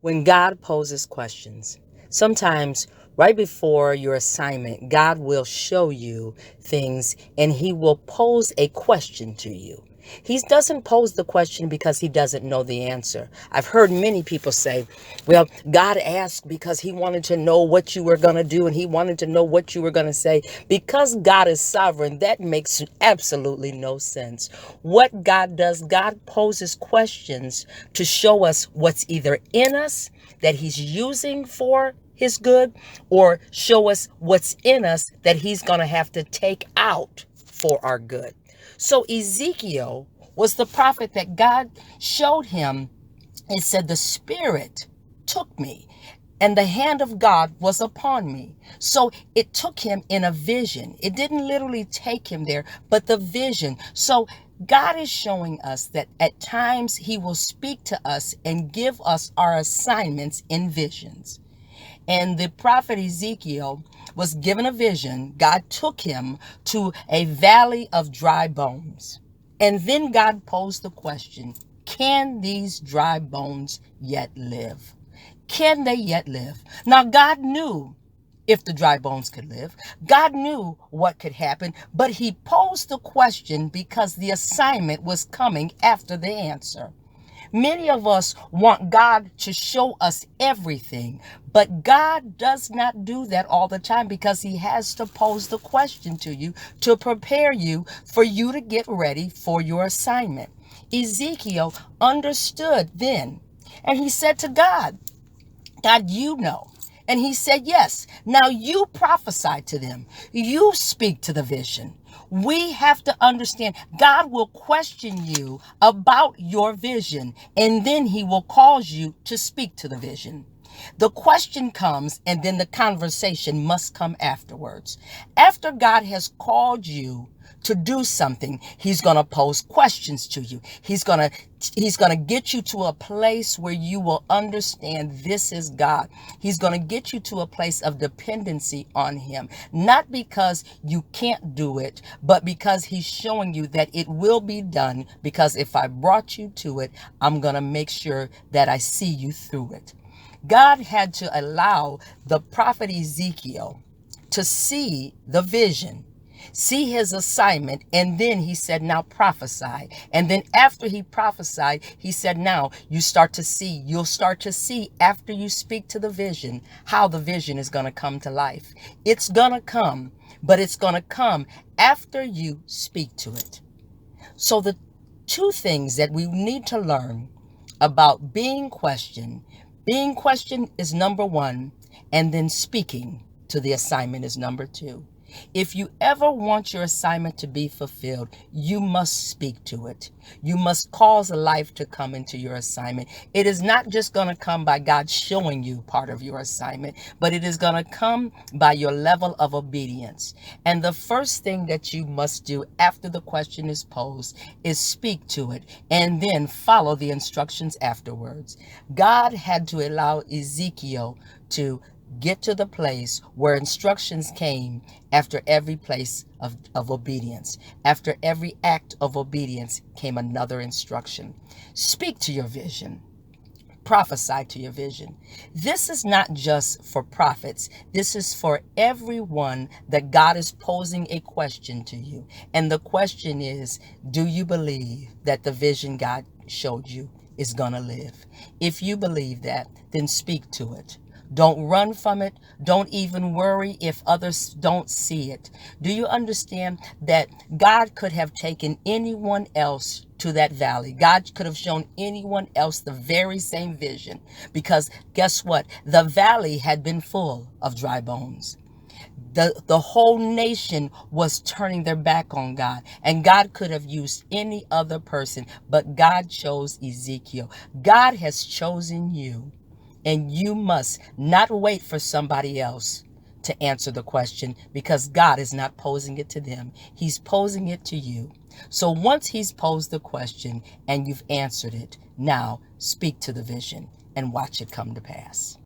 When God poses questions, sometimes right before your assignment, God will show you things and he will pose a question to you. He doesn't pose the question because he doesn't know the answer. I've heard many people say, well, God asked because he wanted to know what you were going to do and he wanted to know what you were going to say. Because God is sovereign, that makes absolutely no sense. What God does, God poses questions to show us what's either in us that he's using for his good, or show us what's in us that he's going to have to take out for our good. So Ezekiel was the prophet that God showed him. It said, the Spirit took me and the hand of God was upon me. So it took him in a vision. It didn't literally take him there, but the vision. So God is showing us that at times he will speak to us and give us our assignments in visions. And the prophet Ezekiel was given a vision. God took him to a valley of dry bones. And then God posed the question, can these dry bones yet live? Can they yet live? Now, God knew if the dry bones could live. God knew what could happen, but he posed the question because the assignment was coming after the answer. Many of us want God to show us everything, but God does not do that all the time because he has to pose the question to you to prepare you for you to get ready for your assignment. Ezekiel understood then, and he said to God, God, you know. And he said, yes. Now you prophesy to them. You speak to the vision. We have to understand God will question you about your vision, and then he will cause you to speak to the vision. The question comes, and then the conversation must come afterwards. After God has called you to do something, he's going to pose questions to you. He's going to get you to a place where you will understand this is God. He's going to get you to a place of dependency on him, not because you can't do it, but because he's showing you that it will be done, because if I brought you to it, I'm going to make sure that I see you through it. God had to allow the prophet Ezekiel to see the vision, see his assignment, and then he said, now prophesy. And then after he prophesied, he said, now you'll start to see after you speak to the vision, how the vision is going to come to life. It's going to come, but it's going to come after you speak to it. So the two things that we need to learn about being questioned is number one, and then speaking to the assignment is number two. If you ever want your assignment to be fulfilled, you must speak to it. You must cause life to come into your assignment. It is not just going to come by God showing you part of your assignment, but it is going to come by your level of obedience. And the first thing that you must do after the question is posed is speak to it and then follow the instructions afterwards. God had to allow Ezekiel to get to the place where instructions came after every place of obedience. After every act of obedience came another instruction. Speak to your vision. Prophesy to your vision. This is not just for prophets. This is for everyone that God is posing a question to you. And the question is, do you believe that the vision God showed you is going to live? If you believe that, then speak to it. Don't run from it. Don't even worry if others don't see it. Do you understand that God could have taken anyone else to that valley? God could have shown anyone else the very same vision, because guess what? The valley had been full of dry bones. The whole nation was turning their back on God, and God could have used any other person, but God chose Ezekiel. God has chosen you. And you must not wait for somebody else to answer the question, because God is not posing it to them. He's posing it to you. So once he's posed the question and you've answered it, now speak to the vision and watch it come to pass.